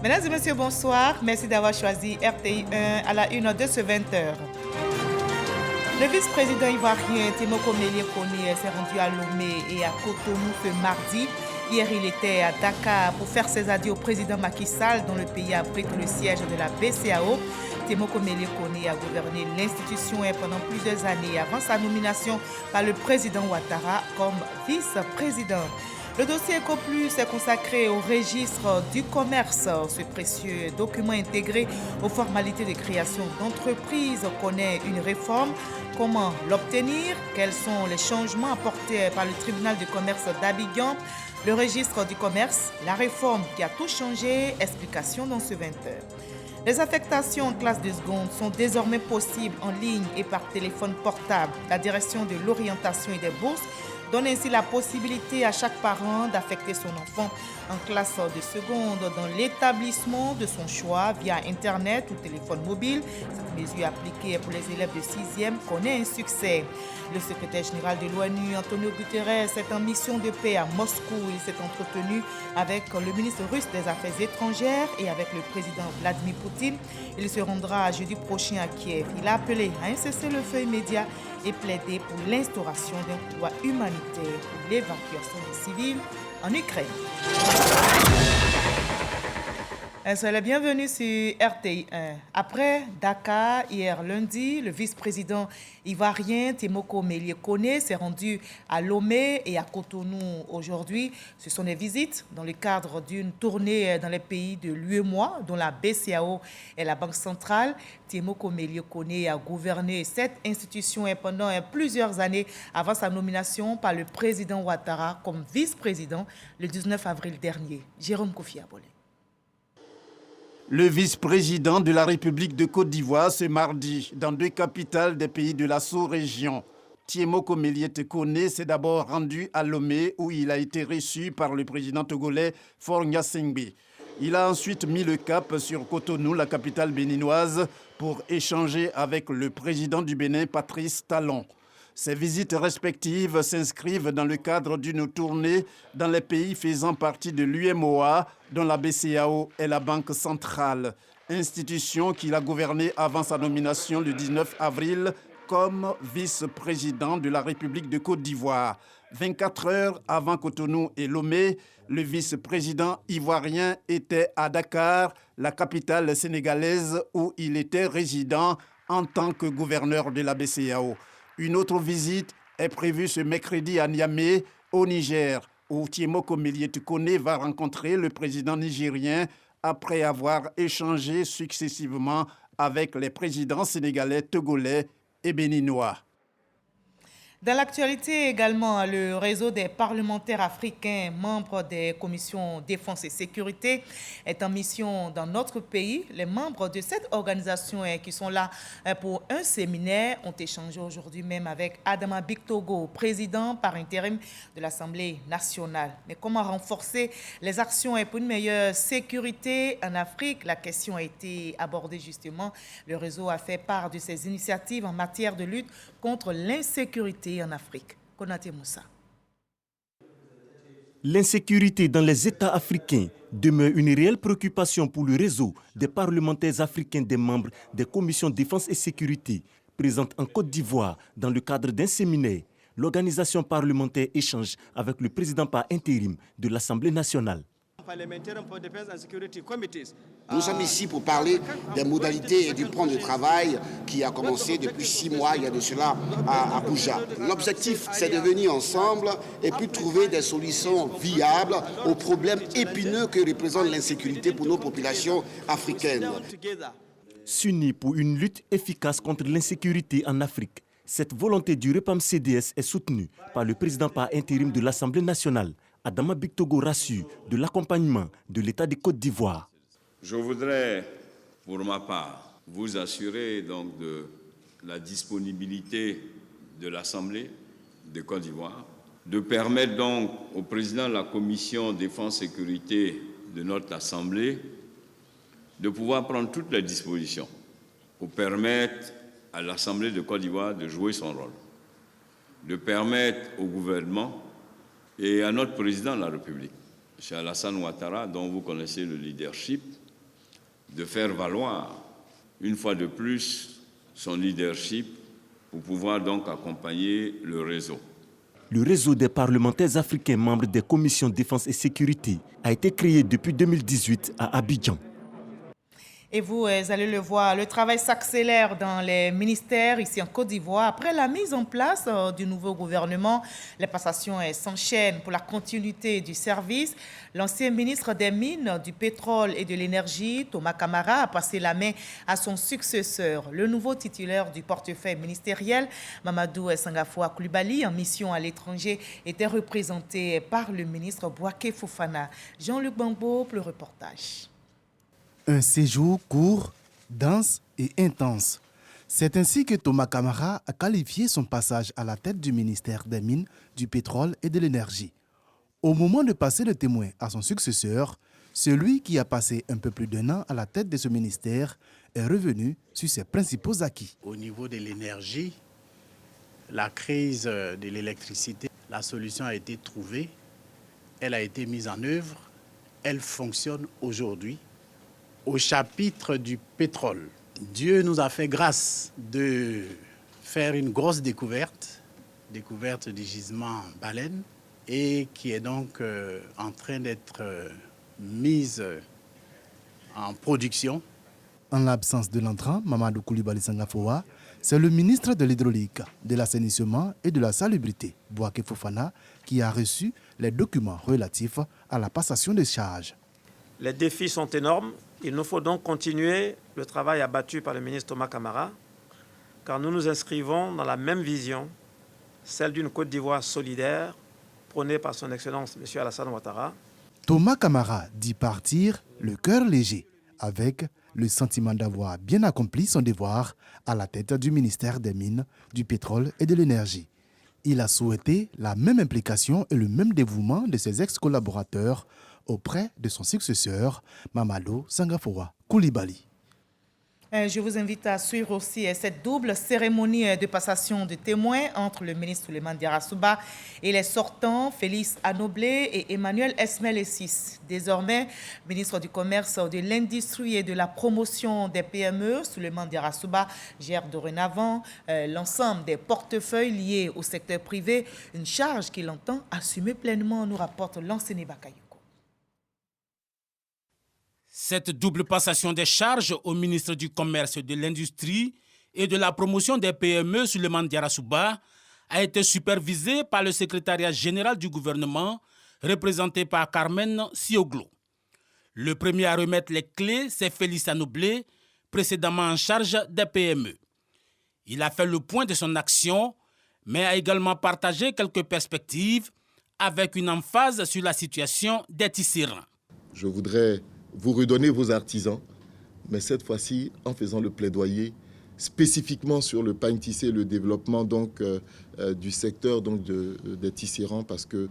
Mesdames et messieurs, bonsoir. Merci d'avoir choisi RTI 1 à la une de ce 20h. Le vice-président ivoirien Temoko Melie Kone s'est rendu à Lomé et à Cotonou ce mardi. Hier, il était à Dakar pour faire ses adieux au président Macky Sall, dont le pays abrite le siège de la BCEAO. Temoko Melie Kone a gouverné l'institution pendant plusieurs années avant sa nomination par le président Ouattara comme vice-président. Le dossier EcoPlus est consacré au registre du commerce. Ce précieux document intégré aux formalités de création d'entreprises connaît une réforme. Comment l'obtenir? Quels sont les changements apportés par le tribunal du commerce d'Abidjan? Le registre du commerce, la réforme qui a tout changé. Explication dans ce 20h. Les affectations en classe de seconde sont désormais possibles en ligne et par téléphone portable. La direction de l'orientation et des bourses donne ainsi la possibilité à chaque parent d'affecter son enfant en classe de seconde dans l'établissement de son choix via Internet ou téléphone mobile. Cette mesure appliquée pour les élèves de 6e connaît un succès. Le secrétaire général de l'ONU, Antonio Guterres, est en mission de paix à Moscou. Il s'est entretenu avec le ministre russe des Affaires étrangères et avec le président Vladimir Poutine. Il se rendra jeudi prochain à Kiev. Il a appelé à un cessez-le-feu immédiat et plaidé pour l'instauration d'un couloir humanitaire pour l'évacuation des civils en Ukraine. Soyez la bienvenue sur RTI 1. Après Dakar, hier lundi, le vice-président ivoirien Temoko Melie Kone s'est rendu à Lomé et à Cotonou aujourd'hui. Ce sont des visites dans le cadre d'une tournée dans les pays de l'UEMOA, dont la BCEAO est la banque centrale. Temoko Melie Kone a gouverné cette institution pendant plusieurs années avant sa nomination par le président Ouattara comme vice-président le 19 avril dernier. Jérôme Kofi Abolé. Le vice-président de la République de Côte d'Ivoire ce mardi dans deux capitales des pays de la sous-région. Temoko Melie Kone s'est d'abord rendu à Lomé où il a été reçu par le président togolais Faure Gnassingbé. Il a ensuite mis le cap sur Cotonou, la capitale béninoise, pour échanger avec le président du Bénin, Patrice Talon. Ces visites respectives s'inscrivent dans le cadre d'une tournée dans les pays faisant partie de l'UEMOA, dont la BCEAO est la banque centrale, institution qu'il a gouvernée avant sa nomination le 19 avril comme vice-président de la République de Côte d'Ivoire. 24 heures avant Cotonou et Lomé, le vice-président ivoirien était à Dakar, la capitale sénégalaise où il était résident en tant que gouverneur de la BCEAO. Une autre visite est prévue ce mercredi à Niamey, au Niger, où Temoko Melie Kone va rencontrer le président nigérien après avoir échangé successivement avec les présidents sénégalais, togolais et béninois. Dans l'actualité également, le réseau des parlementaires africains membres des commissions défense et sécurité est en mission dans notre pays. Les membres de cette organisation qui sont là pour un séminaire ont échangé aujourd'hui même avec Adama Bictogo, président par intérim de l'Assemblée nationale. Mais comment renforcer les actions pour une meilleure sécurité en Afrique? La question a été abordée justement. Le réseau a fait part de ses initiatives en matière de lutte contre l'insécurité en Afrique. Konaté Moussa. L'insécurité dans les États africains demeure une réelle préoccupation pour le réseau des parlementaires africains des membres des commissions défense et sécurité présentes en Côte d'Ivoire dans le cadre d'un séminaire. L'organisation parlementaire échange avec le président par intérim de l'Assemblée nationale. Nous sommes ici pour parler des modalités et du plan de travail qui a commencé depuis 6 mois, il y a de cela, à Abuja. L'objectif, c'est de venir ensemble et puis trouver des solutions viables aux problèmes épineux que représente l'insécurité pour nos populations africaines. S'unir pour une lutte efficace contre l'insécurité en Afrique. Cette volonté du REPAM-CDS est soutenue par le président par intérim de l'Assemblée nationale, Adama Bictogo, rassure de l'accompagnement de l'État de Côte d'Ivoire. Je voudrais, pour ma part, vous assurer donc de la disponibilité de l'Assemblée de Côte d'Ivoire, de permettre donc au président de la Commission Défense-Sécurité de notre Assemblée de pouvoir prendre toutes les dispositions pour permettre à l'Assemblée de Côte d'Ivoire de jouer son rôle, de permettre au gouvernement et à notre président de la République, M. Alassane Ouattara, dont vous connaissez le leadership, de faire valoir une fois de plus son leadership pour pouvoir donc accompagner le réseau. Le réseau des parlementaires africains membres des commissions défense et sécurité a été créé depuis 2018 à Abidjan. Et vous allez le voir, le travail s'accélère dans les ministères ici en Côte d'Ivoire. Après la mise en place du nouveau gouvernement, les passations s'enchaînent pour la continuité du service. L'ancien ministre des Mines, du Pétrole et de l'Énergie, Thomas Kamara, a passé la main à son successeur. Le nouveau titulaire du portefeuille ministériel, Mamadou Sangafoua Coulibaly, en mission à l'étranger, était représenté par le ministre Bouaké Fofana. Jean-Luc Bambo pour le reportage. Un séjour court, dense et intense. C'est ainsi que Thomas Kamara a qualifié son passage à la tête du ministère des Mines, du Pétrole et de l'Énergie. Au moment de passer le témoin à son successeur, celui qui a passé un peu plus d'1 an à la tête de ce ministère est revenu sur ses principaux acquis. Au niveau de l'énergie, la crise de l'électricité, la solution a été trouvée, elle a été mise en œuvre, elle fonctionne aujourd'hui. Au chapitre du pétrole, Dieu nous a fait grâce de faire une grosse découverte du gisement baleine, et qui est donc en train d'être mise en production. En l'absence de l'entrant, Mamadou Coulibaly Sangafoua, c'est le ministre de l'Hydraulique, de l'Assainissement et de la Salubrité, Bouaké Fofana, qui a reçu les documents relatifs à la passation des charges. Les défis sont énormes. Il nous faut donc continuer le travail abattu par le ministre Thomas Kamara, car nous nous inscrivons dans la même vision, celle d'une Côte d'Ivoire solidaire, prônée par son Excellence M. Alassane Ouattara. Thomas Kamara dit partir le cœur léger, avec le sentiment d'avoir bien accompli son devoir à la tête du ministère des Mines, du Pétrole et de l'Énergie. Il a souhaité la même implication et le même dévouement de ses ex-collaborateurs auprès de son successeur, Mamadou Sangafoua Coulibaly. Je vous invite à suivre aussi cette double cérémonie de passation de témoins entre le ministre Souleymane Diarra et les sortants Félix Anoblé et Emmanuel Esmel Essis. Désormais, ministre du Commerce, de l'Industrie et de la Promotion des PME, Souleymane Diarra gère dorénavant l'ensemble des portefeuilles liés au secteur privé, une charge qu'il entend assumer pleinement, nous rapporte l'enseigne Bakayoko. Cette double passation des charges au ministre du Commerce, de l'Industrie et de la Promotion des PME, Souleymane Diarra a été supervisée par le secrétariat général du gouvernement, représenté par Carmen Sioglo. Le premier à remettre les clés, c'est Félix Anoblé, précédemment en charge des PME. Il a fait le point de son action, mais a également partagé quelques perspectives avec une emphase sur la situation des tisserands. Je voudrais vous redonner vos artisans, mais cette fois-ci en faisant le plaidoyer spécifiquement sur le pain tissé, le développement donc, du secteur donc, des tisserands, parce que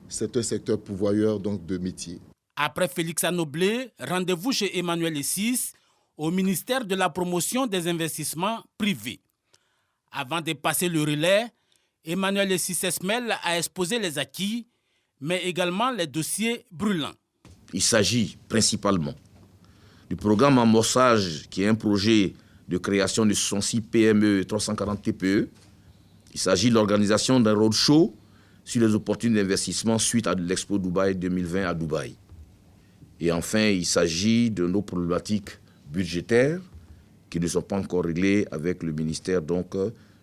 c'est un secteur pourvoyeur donc, de métiers. Après Félix Anoblé, rendez-vous chez Emmanuel Essis au ministère de la Promotion des investissements privés. Avant de passer le relais, Emmanuel Essis Esmel a exposé les acquis, mais également les dossiers brûlants. Il s'agit principalement du programme Amorçage, qui est un projet de création de 66 PME et 340 TPE. Il s'agit de l'organisation d'un roadshow sur les opportunités d'investissement suite à l'Expo Dubaï 2020 à Dubaï. Et enfin, il s'agit de nos problématiques budgétaires qui ne sont pas encore réglées avec le ministère donc,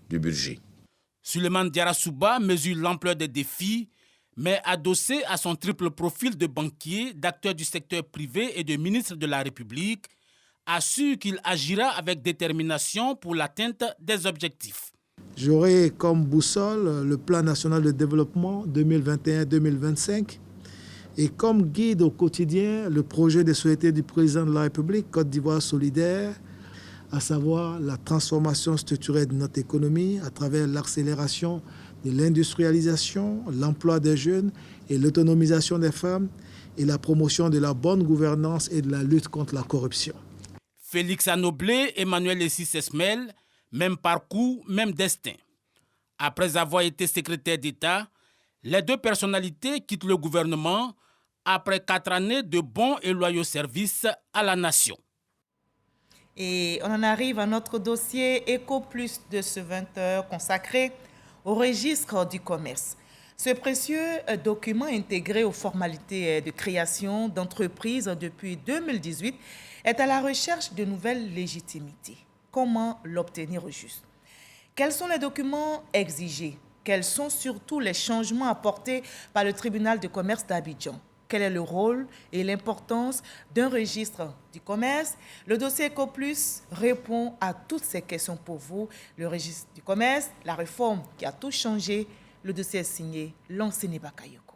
du budget. Souleymane Diarra mesure l'ampleur des défis, mais adossé à son triple profil de banquier, d'acteur du secteur privé et de ministre de la République, assure qu'il agira avec détermination pour l'atteinte des objectifs. J'aurai comme boussole le plan national de développement 2021-2025 et comme guide au quotidien le projet de société du président de la République, Côte d'Ivoire solidaire, à savoir la transformation structurelle de notre économie à travers l'accélération de l'industrialisation, l'emploi des jeunes et l'autonomisation des femmes et la promotion de la bonne gouvernance et de la lutte contre la corruption. Félix Anoblé, Emmanuel Essis Esmel, même parcours, même destin. Après avoir été secrétaire d'État, les deux personnalités quittent le gouvernement après 4 années de bons et loyaux services à la nation. Et on en arrive à notre dossier Éco Plus de ce 20h consacré au registre du commerce. Ce précieux document intégré aux formalités de création d'entreprises depuis 2018 est à la recherche de nouvelles légitimités. Comment l'obtenir au juste? Quels sont les documents exigés? Quels sont surtout les changements apportés par le tribunal de commerce d'Abidjan? Quel est le rôle et l'importance d'un registre du commerce? Le dossier EcoPlus répond à toutes ces questions pour vous. Le registre du commerce, la réforme qui a tout changé. Le dossier est signé Lansene Bakayoko.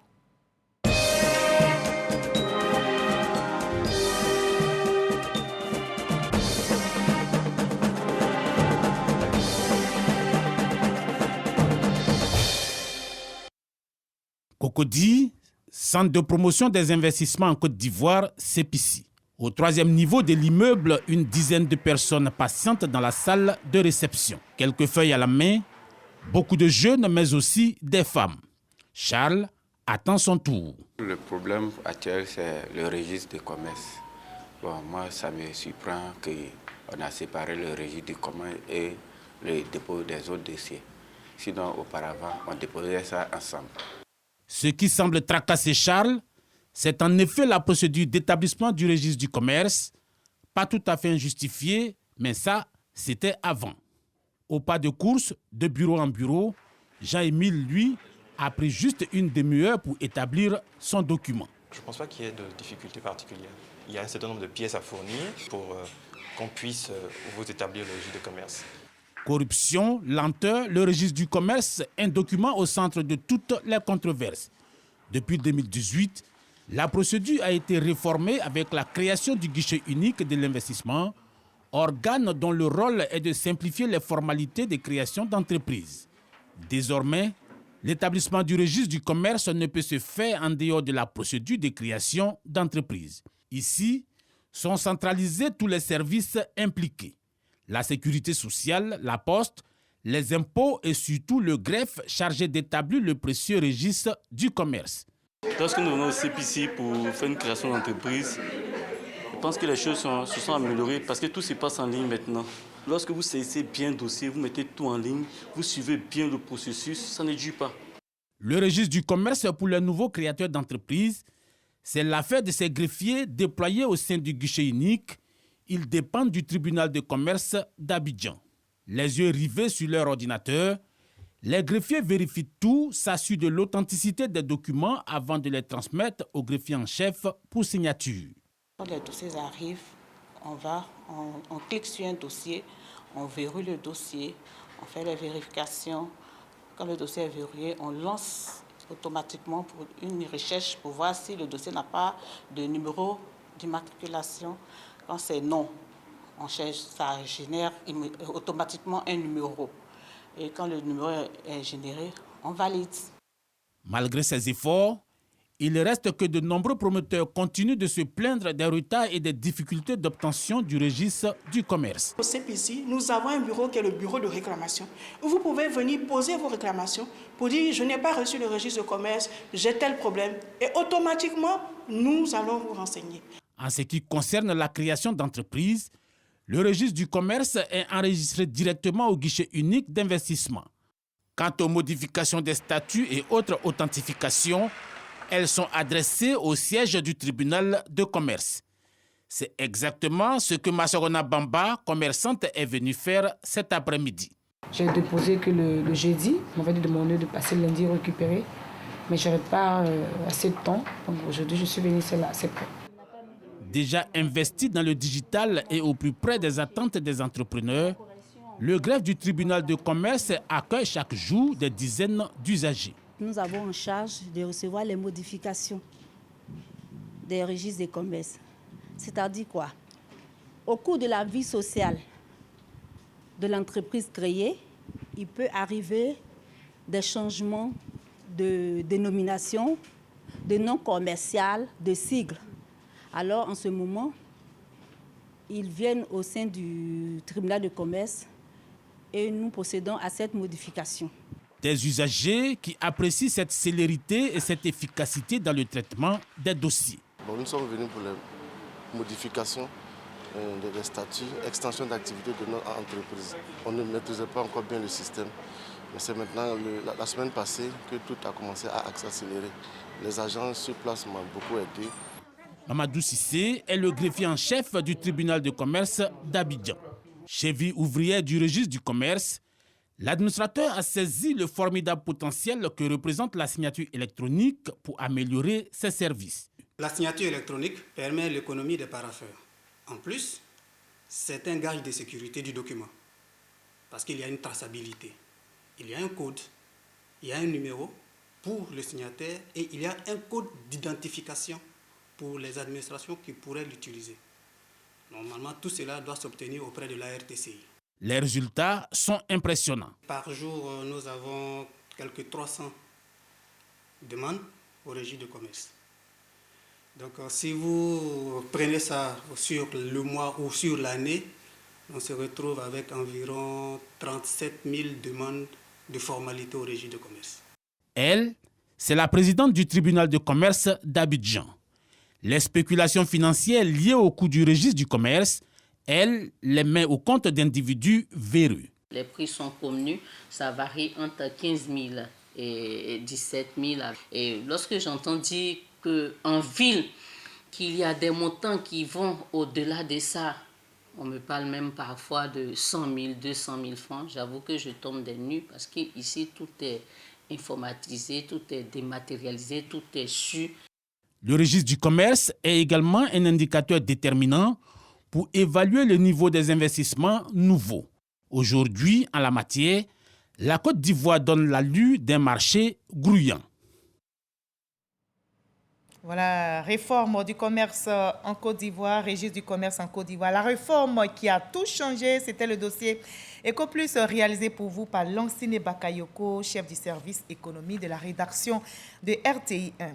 Cocody, Centre de promotion des investissements en Côte d'Ivoire, CEPICI. Au 3e niveau de l'immeuble, une dizaine de personnes patientent dans la salle de réception. Quelques feuilles à la main, beaucoup de jeunes, mais aussi des femmes. Charles attend son tour. Le problème actuel, c'est le registre du commerce. Bon, moi, ça me surprend qu'on a séparé le registre du commerce et le dépôt des autres dossiers. Sinon, auparavant, on déposait ça ensemble. Ce qui semble tracasser Charles, c'est en effet la procédure d'établissement du registre du commerce, pas tout à fait injustifiée, mais ça, c'était avant. Au pas de course, de bureau en bureau, Jean-Émile, lui, a pris juste une demi-heure pour établir son document. Je ne pense pas qu'il y ait de difficultés particulières. Il y a un certain nombre de pièces à fournir pour qu'on puisse vous établir le registre de commerce. Corruption, lenteur, le registre du commerce, un document au centre de toutes les controverses. Depuis 2018, la procédure a été réformée avec la création du guichet unique de l'investissement, organe dont le rôle est de simplifier les formalités de création d'entreprises. Désormais, l'établissement du registre du commerce ne peut se faire en dehors de la procédure de création d'entreprises. Ici, sont centralisés tous les services impliqués. La sécurité sociale, la poste, les impôts et surtout le greffe chargé d'établir le précieux registre du commerce. Lorsque nous venons au CEPICI pour faire une création d'entreprise, je pense que les choses se sont améliorées parce que tout se passe en ligne maintenant. Lorsque vous saisissez bien le dossier, vous mettez tout en ligne, vous suivez bien le processus, ça ne dure pas. Le registre du commerce pour les nouveaux créateurs d'entreprises, c'est l'affaire de ces greffiers déployés au sein du guichet unique. Ils dépendent du tribunal de commerce d'Abidjan. Les yeux rivés sur leur ordinateur, les greffiers vérifient tout, s'assurent de l'authenticité des documents avant de les transmettre au greffier en chef pour signature. Quand les dossiers arrivent, on clique sur un dossier, on verrouille le dossier, on fait les vérifications. Quand le dossier est verrouillé, on lance automatiquement pour une recherche pour voir si le dossier n'a pas de numéro d'immatriculation. Quand c'est non, on cherche, ça génère automatiquement un numéro. Et quand le numéro est généré, on valide. Malgré ces efforts, il reste que de nombreux promoteurs continuent de se plaindre des retards et des difficultés d'obtention du registre du commerce. Au CEPICI, nous avons un bureau qui est le bureau de réclamation. Vous pouvez venir poser vos réclamations pour dire « je n'ai pas reçu le registre de commerce, j'ai tel problème ». Et automatiquement, nous allons vous renseigner. En ce qui concerne la création d'entreprises, le registre du commerce est enregistré directement au guichet unique d'investissement. Quant aux modifications des statuts et autres authentifications, elles sont adressées au siège du tribunal de commerce. C'est exactement ce que Massorona Bamba, commerçante, est venue faire cet après-midi. J'ai déposé que le jeudi, on m'avait demandé de passer le lundi récupérer, mais je n'avais pas assez de temps. Donc aujourd'hui, je suis venue, c'est là, c'est prêt. Déjà investi dans le digital et au plus près des attentes des entrepreneurs, le greffe du tribunal de commerce accueille chaque jour des dizaines d'usagers. Nous avons en charge de recevoir les modifications des registres de commerce. C'est-à-dire quoi? Au cours de la vie sociale de l'entreprise créée, il peut arriver des changements de dénomination, de nom commercial, de sigle. Alors, en ce moment, ils viennent au sein du tribunal de commerce et nous procédons à cette modification. Des usagers qui apprécient cette célérité et cette efficacité dans le traitement des dossiers. Bon, nous sommes venus pour les modifications des statuts, extension d'activité de notre entreprise. On ne maîtrisait pas encore bien le système. Mais c'est maintenant, la semaine passée, que tout a commencé à accélérer. Les agents sur place m'ont beaucoup aidé. Mamadou Cissé est le greffier en chef du tribunal de commerce d'Abidjan. Cheville ouvrière du registre du commerce, l'administrateur a saisi le formidable potentiel que représente la signature électronique pour améliorer ses services. La signature électronique permet l'économie des parapheurs. En plus, c'est un gage de sécurité du document parce qu'il y a une traçabilité. Il y a un code, il y a un numéro pour le signataire et il y a un code d'identification pour les administrations qui pourraient l'utiliser. Normalement, tout cela doit s'obtenir auprès de la RTCI. Les résultats sont impressionnants. Par jour, nous avons quelques 300 demandes au registre de commerce. Donc, si vous prenez ça sur le mois ou sur l'année, on se retrouve avec environ 37 000 demandes de formalité au registre de commerce. Elle, c'est la présidente du tribunal de commerce d'Abidjan. Les spéculations financières liées au coût du registre du commerce, elle les met au compte d'individus véreux. Les prix sont connus, ça varie entre 15 000 et 17 000. Et lorsque j'entends dire qu'en ville, qu'il y a des montants qui vont au-delà de ça, on me parle même parfois de 100 000, 200 000 francs. J'avoue que je tombe des nues parce qu'ici, tout est informatisé, tout est dématérialisé, tout est su. Le registre du commerce est également un indicateur déterminant pour évaluer le niveau des investissements nouveaux. Aujourd'hui, en la matière, la Côte d'Ivoire donne l'allure d'un marché grouillant. Voilà, réforme du commerce en Côte d'Ivoire, registre du commerce en Côte d'Ivoire. La réforme qui a tout changé, c'était le dossier EcoPlus réalisé pour vous par Lansine Bakayoko, chef du service économie de la rédaction de RTI 1.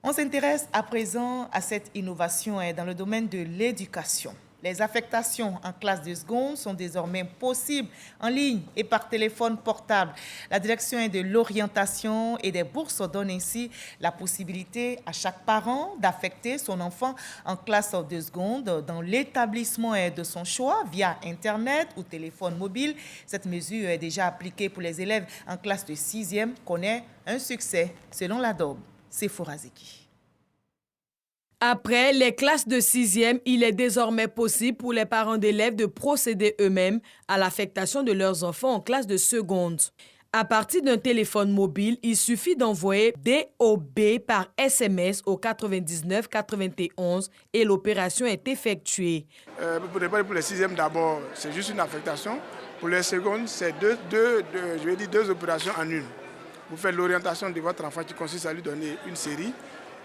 On s'intéresse à présent à cette innovation dans le domaine de l'éducation. Les affectations en classe de seconde sont désormais possibles en ligne et par téléphone portable. La direction de l'orientation et des bourses donne ainsi la possibilité à chaque parent d'affecter son enfant en classe de seconde dans l'établissement de son choix via Internet ou téléphone mobile. Cette mesure est déjà appliquée pour les élèves en classe de 6e, connaît un succès selon l'ADOB. C'est Forazeki. Après les classes de 6e, il est désormais possible pour les parents d'élèves de procéder eux-mêmes à l'affectation de leurs enfants en classe de seconde. À partir d'un téléphone mobile, il suffit d'envoyer DOB par SMS au 99 91 et l'opération est effectuée. Pour les 6e d'abord, c'est juste une affectation. Pour les secondes, c'est deux opérations en une. Vous faites l'orientation de votre enfant qui consiste à lui donner une série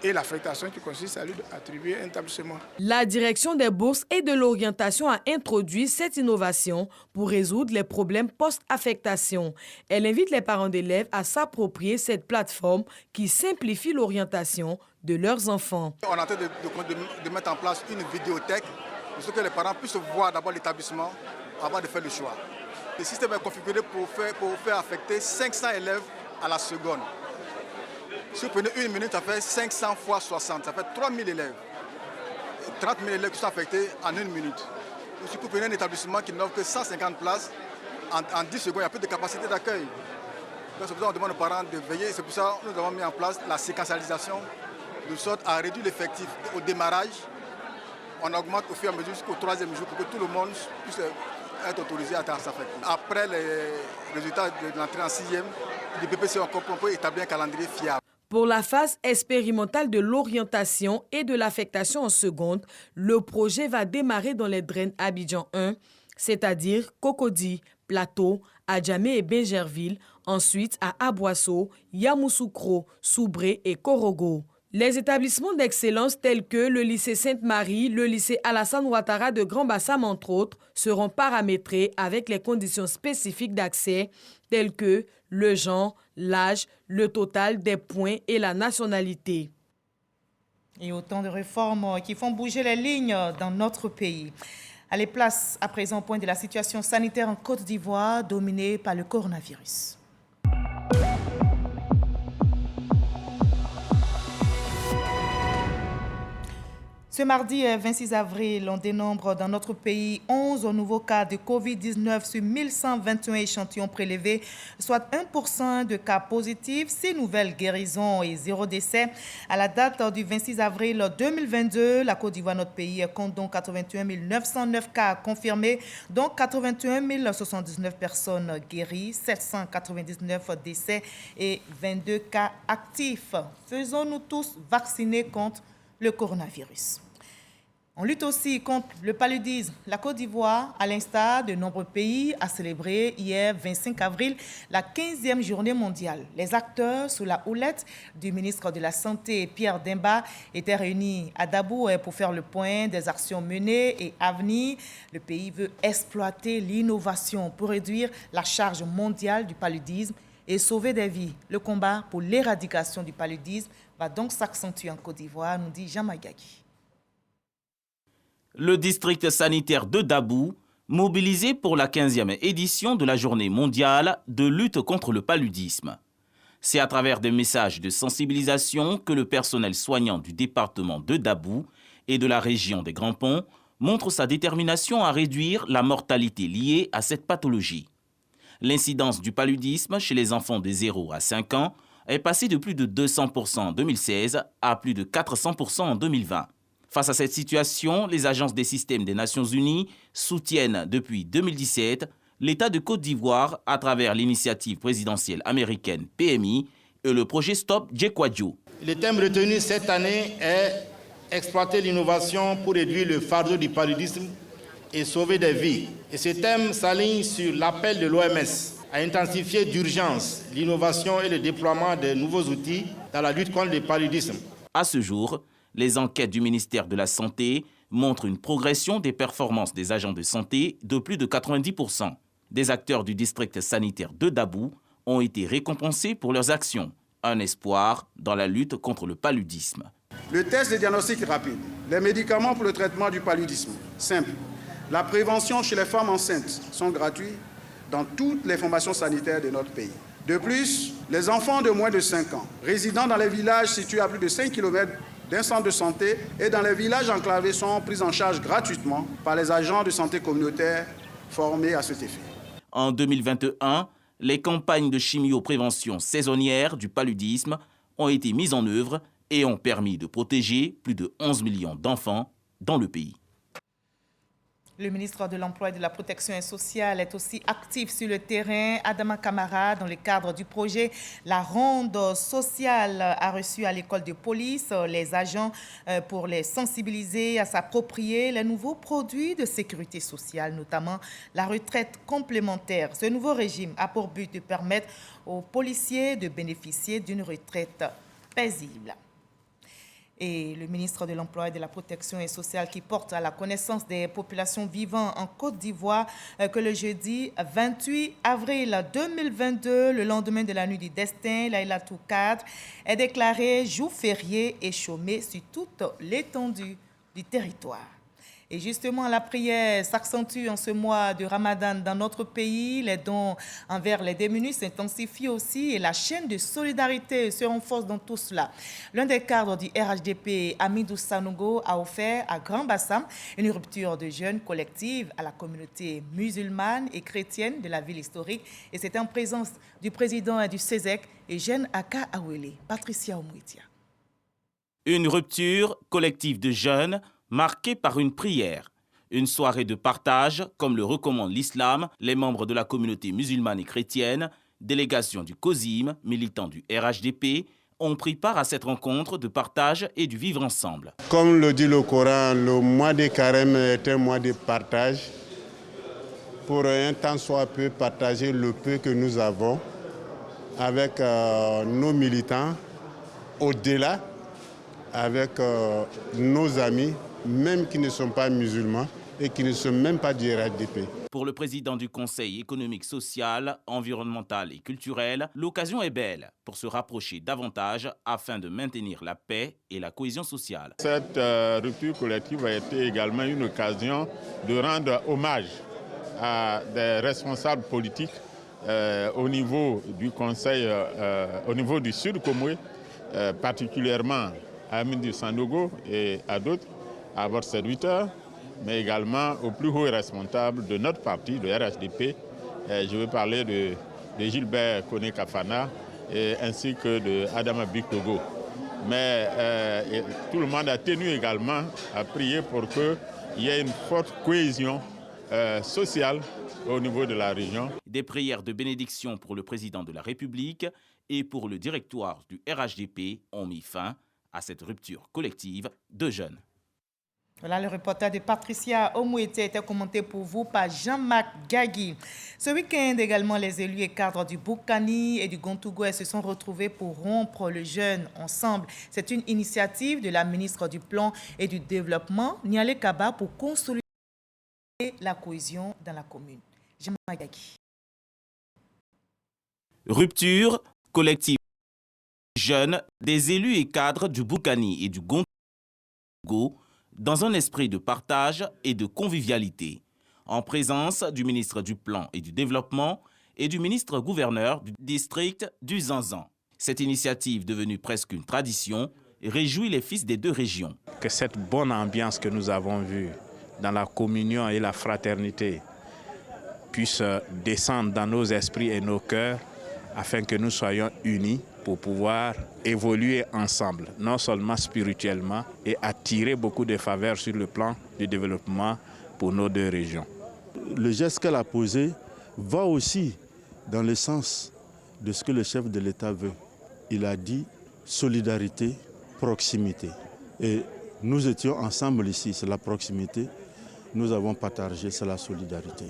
et l'affectation qui consiste à lui attribuer un établissement. La direction des bourses et de l'orientation a introduit cette innovation pour résoudre les problèmes post-affectation. Elle invite les parents d'élèves à s'approprier cette plateforme qui simplifie l'orientation de leurs enfants. On est en train de mettre en place une vidéothèque pour que les parents puissent voir d'abord l'établissement avant de faire le choix. Le système est configuré pour faire affecter 500 élèves à la seconde. Si vous prenez une minute, ça fait 500 fois 60, ça fait 3000 élèves. 30 000 élèves qui sont affectés en une minute. Ou si vous prenez un établissement qui n'offre que 150 places, en 10 secondes, il n'y a plus de capacité d'accueil. Donc c'est pour ça qu'on demande aux parents de veiller. C'est pour ça que nous avons mis en place la séquentialisation, de sorte à réduire l'effectif. Au démarrage, on augmente au fur et à mesure jusqu'au 3e jour pour que tout le monde puisse être autorisé à s'affecter. Après les résultats de l'entrée en 6e, du BPC, on peut établir un calendrier fiable. Pour la phase expérimentale de l'orientation et de l'affectation en seconde, le projet va démarrer dans les draines Abidjan 1, c'est-à-dire Cocody, Plateau, Adjamé et Bégerville, ensuite à Aboisseau, Yamoussoukro, Soubré et Korogo. Les établissements d'excellence tels que le lycée Sainte-Marie, le lycée Alassane Ouattara de Grand-Bassam, entre autres, seront paramétrés avec les conditions spécifiques d'accès telles que le genre, l'âge, le total des points et la nationalité. Et autant de réformes qui font bouger les lignes dans notre pays. Allez, place à présent au point de la situation sanitaire en Côte d'Ivoire dominée par le coronavirus. Ce mardi 26 avril, on dénombre dans notre pays 11 nouveaux cas de COVID-19 sur 1121 échantillons prélevés, soit 1% de cas positifs, 6 nouvelles guérisons et 0 décès. À la date du 26 avril 2022, la Côte d'Ivoire, notre pays, compte donc 81 909 cas confirmés, dont 81 079 personnes guéries, 799 décès et 22 cas actifs. Faisons-nous tous vacciner contre le coronavirus. On lutte aussi contre le paludisme. La Côte d'Ivoire, à l'instar de nombreux pays, a célébré hier, 25 avril, la 15e journée mondiale. Les acteurs, sous la houlette du ministre de la Santé, Pierre Demba, étaient réunis à Dabou pour faire le point des actions menées et à venir. Le pays veut exploiter l'innovation pour réduire la charge mondiale du paludisme et sauver des vies. Le combat pour l'éradication du paludisme va donc s'accentuer en Côte d'Ivoire, nous dit Jean Magagi. Le district sanitaire de Dabou, mobilisé pour la 15e édition de la journée mondiale de lutte contre le paludisme. C'est à travers des messages de sensibilisation que le personnel soignant du département de Dabou et de la région des Grands Ponts montre sa détermination à réduire la mortalité liée à cette pathologie. L'incidence du paludisme chez les enfants de 0 à 5 ans est passée de plus de 200% en 2016 à plus de 400% en 2020. Face à cette situation, les agences des systèmes des Nations Unies soutiennent depuis 2017 l'État de Côte d'Ivoire à travers l'initiative présidentielle américaine PMI et le projet Stop Djekwadjo. Le thème retenu cette année est « Exploiter l'innovation pour réduire le fardeau du paludisme et sauver des vies ». Et ce thème s'aligne sur l'appel de l'OMS à intensifier d'urgence l'innovation et le déploiement de nouveaux outils dans la lutte contre le paludisme. À ce jour, les enquêtes du ministère de la Santé montrent une progression des performances des agents de santé de plus de 90%. Des acteurs du district sanitaire de Dabou ont été récompensés pour leurs actions. Un espoir dans la lutte contre le paludisme. Le test de diagnostic rapide, les médicaments pour le traitement du paludisme, simple. La prévention chez les femmes enceintes sont gratuits dans toutes les formations sanitaires de notre pays. De plus, les enfants de moins de 5 ans, résidant dans les villages situés à plus de 5 km d'un centre de santé et dans les villages enclavés sont pris en charge gratuitement par les agents de santé communautaire formés à cet effet. En 2021, les campagnes de chimioprévention saisonnière du paludisme ont été mises en œuvre et ont permis de protéger plus de 11 millions d'enfants dans le pays. Le ministre de l'Emploi et de la Protection sociale est aussi actif sur le terrain. Adama Kamara, dans le cadre du projet La Ronde sociale, a reçu à l'école de police les agents pour les sensibiliser à s'approprier les nouveaux produits de sécurité sociale, notamment la retraite complémentaire. Ce nouveau régime a pour but de permettre aux policiers de bénéficier d'une retraite paisible. Et le ministre de l'Emploi et de la Protection sociale qui porte à la connaissance des populations vivant en Côte d'Ivoire que le jeudi 28 avril 2022, le lendemain de la nuit du destin, Laylatou Kadr est déclaré jour férié et chômé sur toute l'étendue du territoire. Et justement, la prière s'accentue en ce mois de Ramadan dans notre pays. Les dons envers les démunis s'intensifient aussi et la chaîne de solidarité se renforce dans tout cela. L'un des cadres du RHDP, Amidou Sanogo, a offert à Grand Bassam une rupture de jeûne collective à la communauté musulmane et chrétienne de la ville historique. Et c'était en présence du président du CESEC, Eugène Aka Awele. Patricia Omouitia. Une rupture collective de jeûne marquée par une prière, une soirée de partage, comme le recommande l'islam, les membres de la communauté musulmane et chrétienne, délégation du COSIM, militants du RHDP, ont pris part à cette rencontre de partage et du vivre ensemble. Comme le dit le Coran, le mois de Carême est un mois de partage. Pour un temps soit peu partager le peu que nous avons avec nos militants, au-delà, avec nos amis, même qui ne sont pas musulmans et qui ne sont même pas du RHDP. Pour le président du Conseil économique, social, environnemental et culturel, l'occasion est belle pour se rapprocher davantage afin de maintenir la paix et la cohésion sociale. Cette rupture collective a été également une occasion de rendre hommage à des responsables politiques au niveau du Conseil, au niveau du Sud Comoué, particulièrement à Amidou Sanogo et à d'autres, à votre serviteur, mais également aux plus hauts responsables de notre parti, le RHDP. Je veux parler de Gilbert Kone Kafana ainsi que de Adama Bictogo. Mais tout le monde a tenu également à prier pour qu'il y ait une forte cohésion sociale au niveau de la région. Des prières de bénédiction pour le président de la République et pour le directoire du RHDP ont mis fin à cette rupture collective de jeunes. Voilà le reportage de Patricia Omouete était commenté pour vous par Jean-Marc Gagui. Ce week-end également, les élus et cadres du Boukani et du Gontougo se sont retrouvés pour rompre le jeûne ensemble. C'est une initiative de la ministre du Plan et du Développement, Niale Kaba, pour consolider la cohésion dans la commune. Jean-Marc Gagui. Rupture collective jeunes, des élus et cadres du Boukani et du Gontougo dans un esprit de partage et de convivialité, en présence du ministre du Plan et du Développement et du ministre-gouverneur du district du Zanzan. Cette initiative, devenue presque une tradition, réjouit les fils des deux régions. Que cette bonne ambiance que nous avons vue dans la communion et la fraternité puisse descendre dans nos esprits et nos cœurs afin que nous soyons unis pour pouvoir évoluer ensemble, non seulement spirituellement, et attirer beaucoup de faveurs sur le plan du développement pour nos deux régions. Le geste qu'elle a posé va aussi dans le sens de ce que le chef de l'État veut. Il a dit solidarité, proximité. Et nous étions ensemble ici, c'est la proximité. Nous avons partagé, c'est la solidarité.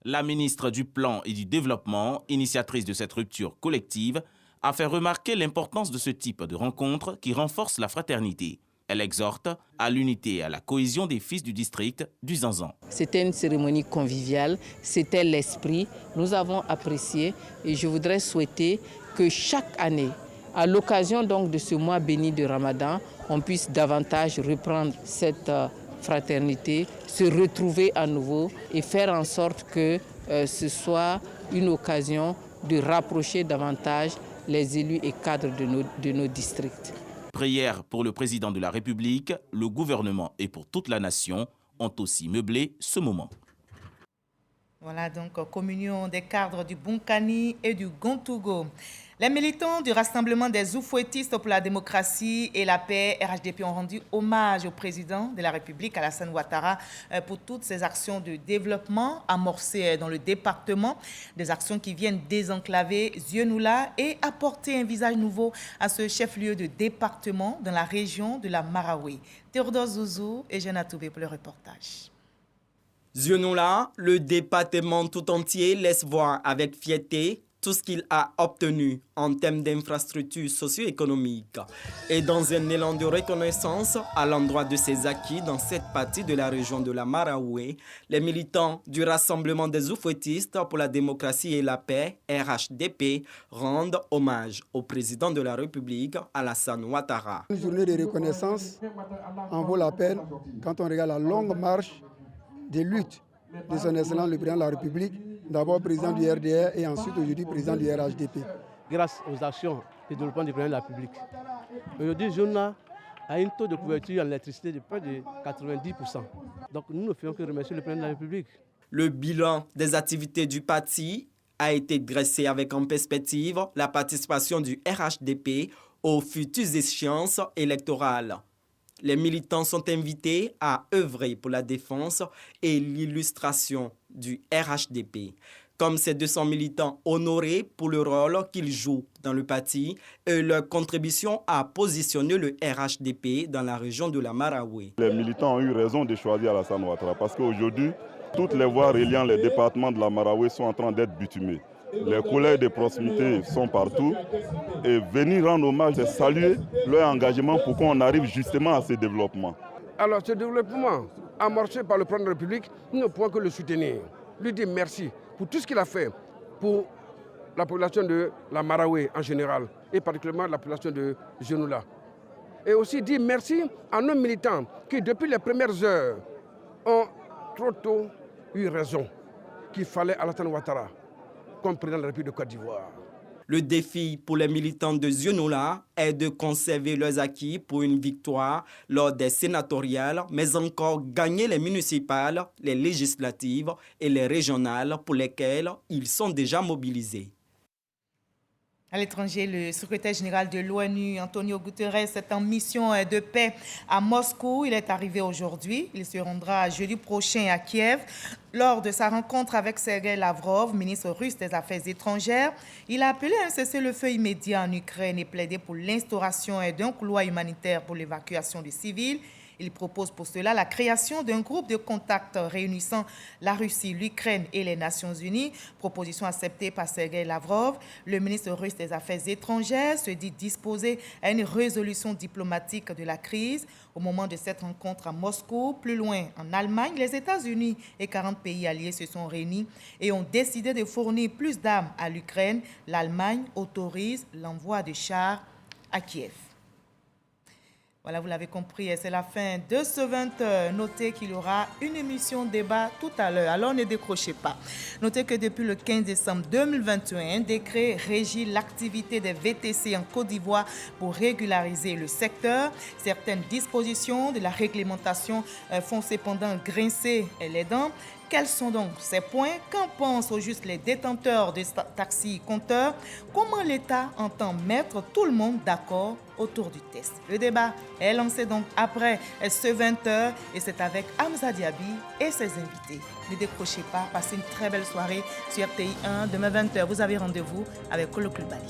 La ministre du Plan et du Développement, initiatrice de cette rupture collective, a fait remarquer l'importance de ce type de rencontre qui renforce la fraternité. Elle exhorte à l'unité et à la cohésion des fils du district du Zanzan. C'était une cérémonie conviviale, c'était l'esprit. Nous avons apprécié et je voudrais souhaiter que chaque année, à l'occasion donc de ce mois béni de Ramadan, on puisse davantage reprendre cette fraternité, se retrouver à nouveau et faire en sorte que ce soit une occasion de rapprocher davantage les élus et cadres de nos districts. Prières pour le président de la République, le gouvernement et pour toute la nation ont aussi meublé ce moment. Voilà donc communion des cadres du Boukani et du Gontougo. Les militants du Rassemblement des Oufouettistes pour la démocratie et la paix, RHDP, ont rendu hommage au président de la République, Alassane Ouattara, pour toutes ces actions de développement amorcées dans le département, des actions qui viennent désenclaver Zieunula et apporter un visage nouveau à ce chef-lieu de département dans la région de la Marawi. Théodore Zouzou et Jeanne Toubé pour le reportage. Zieunula, le département tout entier laisse voir avec fierté tout ce qu'il a obtenu en termes d'infrastructures socio-économiques et dans un élan de reconnaissance à l'endroit de ses acquis dans cette partie de la région de la Marawi, les militants du Rassemblement des Oufouettistes pour la démocratie et la paix, RHDP, rendent hommage au président de la République, Alassane Ouattara. Une journée de reconnaissance en vaut la peine quand on regarde la longue marche des luttes de son Excellence le président de la République, d'abord président du RDR et ensuite aujourd'hui président du RHDP. Grâce aux actions de développement du président de la République, aujourd'hui Zieunula a un taux de couverture en électricité de près de 90%. Donc nous ne faisons que remercier le président de la République. Le bilan des activités du parti a été dressé avec en perspective la participation du RHDP aux futures échéances électorales. Les militants sont invités à œuvrer pour la défense et l'illustration du RHDP. Comme ces 200 militants honorés pour le rôle qu'ils jouent dans le parti et leur contribution à positionner le RHDP dans la région de la Marawi. Les militants ont eu raison de choisir Alassane Ouattara parce qu'aujourd'hui, toutes les voies reliant les départements de la Marawi sont en train d'être bitumées. Les collègues de proximité sont partout et venir rendre hommage, c'est saluer leur engagement pour qu'on arrive justement à ce développement. Alors ce développement amorcé par le président de la République, nous ne pouvons que le soutenir. Lui dire merci pour tout ce qu'il a fait pour la population de la Marawi en général et particulièrement la population de Zieunula. Et aussi dire merci à nos militants qui depuis les premières heures ont trop tôt eu raison qu'il fallait Alassane Ouattara comme président de la République de Côte d'Ivoire. Le défi pour les militants de Zionola est de conserver leurs acquis pour une victoire lors des sénatoriales, mais encore gagner les municipales, les législatives et les régionales pour lesquelles ils sont déjà mobilisés. À l'étranger, le secrétaire général de l'ONU, Antonio Guterres, est en mission de paix à Moscou. Il est arrivé aujourd'hui. Il se rendra jeudi prochain à Kiev. Lors de sa rencontre avec Sergei Lavrov, ministre russe des Affaires étrangères, il a appelé à un cessez-le-feu immédiat en Ukraine et plaidé pour l'instauration d'un couloir humanitaire pour l'évacuation des civils. Il propose pour cela la création d'un groupe de contact réunissant la Russie, l'Ukraine et les Nations Unies. Proposition acceptée par Sergei Lavrov. Le ministre russe des Affaires étrangères se dit disposé à une résolution diplomatique de la crise. Au moment de cette rencontre à Moscou, plus loin en Allemagne, les États-Unis et 40 pays alliés se sont réunis et ont décidé de fournir plus d'armes à l'Ukraine. L'Allemagne autorise l'envoi de chars à Kiev. Voilà, vous l'avez compris, c'est la fin de ce 20h. Notez qu'il y aura une émission débat tout à l'heure, alors ne décrochez pas. Notez que depuis le 15 décembre 2021, un décret régit l'activité des VTC en Côte d'Ivoire pour régulariser le secteur. Certaines dispositions de la réglementation font cependant grincer les dents. Quels sont donc ces points? Qu'en pensent au juste les détenteurs de taxis-compteurs? Comment l'État entend mettre tout le monde d'accord autour du test? Le débat est lancé donc après ce 20h et c'est avec Hamza Diaby et ses invités. Ne décrochez pas, passez une très belle soirée sur RTI 1. Demain 20h, vous avez rendez-vous avec Kolo Kulbali.